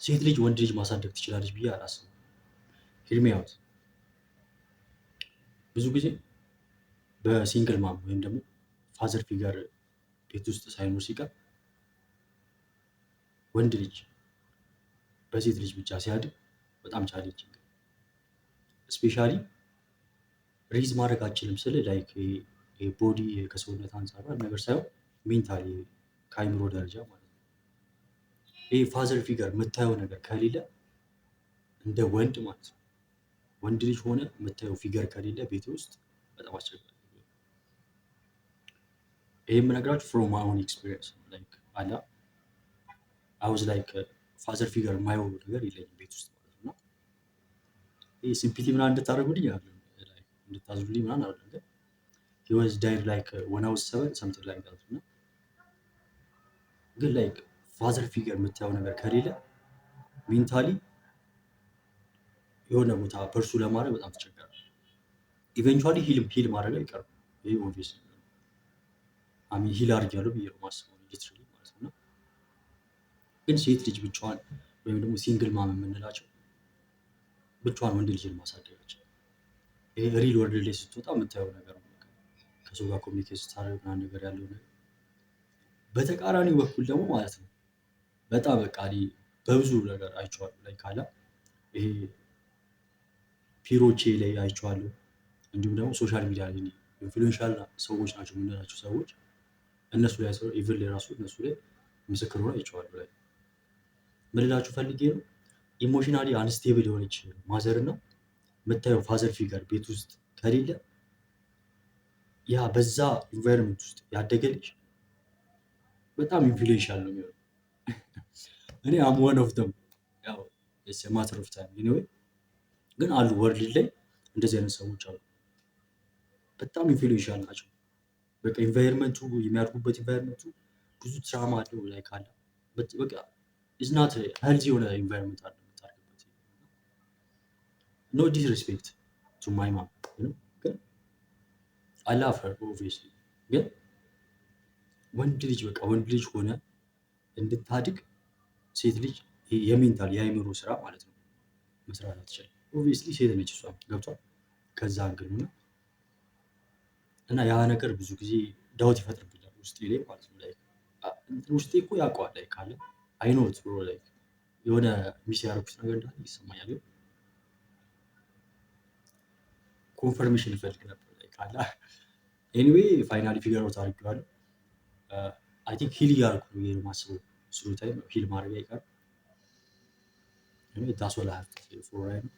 ሴት ልጅ ወንድ ልጅ ማሳደግ ትችላለች ብዬ አላስብም። ሂር ሚ አውት። ብዙ ጊዜ በሲንግል ማም ወይም ደግሞ ፋዘር ፊገር ቤት ውስጥ ሳይኖር ሲቀር ወንድ ልጅ በሴት ልጅ ብቻ ሲያድግ በጣም ቻሌንጂንግ ነው። ስፔሻሊ ሬዝ ማድረግ አልችልም ስል ላይክ ቦዲ ከሰውነት አንጻር ነገር ሳይሆን ሜንታሊ ከአይምሮ ደረጃ ማለት ነው። ይሄ ፋዘር ፊገር የምታየው ነገር ከሌለ እንደ ወንድ ማለት ነው፣ ወንድ ልጅ ሆነ የምታየው ፊገር ከሌለ ቤት ውስጥ በጣም አስቸጋሪ ነው። ይሄ የምነግራችሁ ፍሮም ማይ ኦን ኤክስፒሪየንስ ላይክ አላ አይ ዋዝ ላይክ ፋዘር ፊገር የማየው ነገር የለኝም ቤት ውስጥ ማለት ነው። ይሄ ሲምፕሊ ምናምን እንድታደርጉልኝ አይደለም እንድታዝሉልኝ ምናምን አይደለም፣ ግን he was died like when I was 7 something like that እና ግን ላይክ ፋዘር ፊገር የምታየው ነገር ከሌለ ሜንታሊ የሆነ ቦታ ፐርሱ ለማድረግ በጣም ተቸገራል። ኢቨንቹዋሊ ሂል ማድረግ አይቀርም። ይሄ ኦብቪየስ አሚን ሂል አድርጊያለሁ ብዬ ነው የማስበው ሊትራሊ ማለት ነው። ግን ሴት ልጅ ብቻዋን ወይም ደግሞ ሲንግል ማም የምንላቸው ብቻዋን ወንድ ልጅን ማሳደጋቸው ይሄ ሪል ወርልድ ላይ ስትወጣ የምታየው ነገር ነው። ከሰው ጋር ኮሚኒኬት ስታደርግ ምናምን ነገር ያለው ነገር በተቃራኒው በኩል ደግሞ ማለት ነው በጣም በቃ በብዙ ነገር አይቼዋለሁ ላይ ካለ ይሄ ፒሮቼ ላይ አይቼዋለሁ። እንዲሁም ደግሞ ሶሻል ሚዲያ ላይ ኢንፍሉዌንሻል ሰዎች ናቸው የምንላቸው ሰዎች እነሱ ላይ ሰው ኢቭን ላይ ራሱ እነሱ ላይ ምስክር ሆኖ አይቼዋለሁ። ላይ ምን ልላችሁ ፈልጌ ነው ኢሞሽናሊ አንስቴብል የሆነች ማዘር እና የምታየው ፋዘር ፊገር ቤት ውስጥ ከሌለ ያ በዛ ኢንቫይሮንመንት ውስጥ ያደገ ልጅ በጣም ኢንፍሉዌንሻል ነው የሚሆነው። እኔ አም ዋን ኦፍ ደም ያው ማተር ኦፍ ታይም ኤኒዌይ ግን አሉ ወርልድ ላይ እንደዚህ አይነት ሰዎች አሉ። በጣም ኢንፍሉዌንሻል ናቸው። በቃ ኢንቫይሮንመንቱ የሚያድጉበት ኢንቫይሮንመንቱ ብዙ ትራማ አለው ላይ ካለ በቃ ኢዝናት ሄልዚ የሆነ ኢንቫይሮንመንት አለ የምታድግበት። ኖ ዲስሪስፔክት ቱ ማይ ማም ግን አይ ላቭ ሄር ኦብቪየስሊ። ግን ወንድ ልጅ በቃ ወንድ ልጅ ሆነ እንድታድግ ሴት ልጅ የሜንታል የአይምሮ ስራ ማለት ነው መስራት አትችልም። ኦብቪየስሊ ሴት ነች እሷም ገብቷል ከዛ አንግል ነው እና ያ ነገር ብዙ ጊዜ ዳውት ይፈጥርብኛል ውስጤ ላይ ማለት ነው። ላይ ውስጤ እኮ ያውቀዋል ላይ ካለ አይኖት ብሮ ላይ የሆነ ሚስ ያደረኩት ነገር እንዳለ ይሰማኛል። ግን ኮንፈርሜሽን ይፈልግ ነበር ላይ ካለ ኤኒዌይ ፋይናሊ ፊገር አውት አድርጌዋለሁ። አይ ቲንክ ሂል እያደረኩ ነው ብዬ ነው የማስበው። ስሩ ታይም ሂል ማድረግ አይቀርም። ዳስ ኦል አይ ሃቭ ቱ ሴይ ፎር ራይት ናው።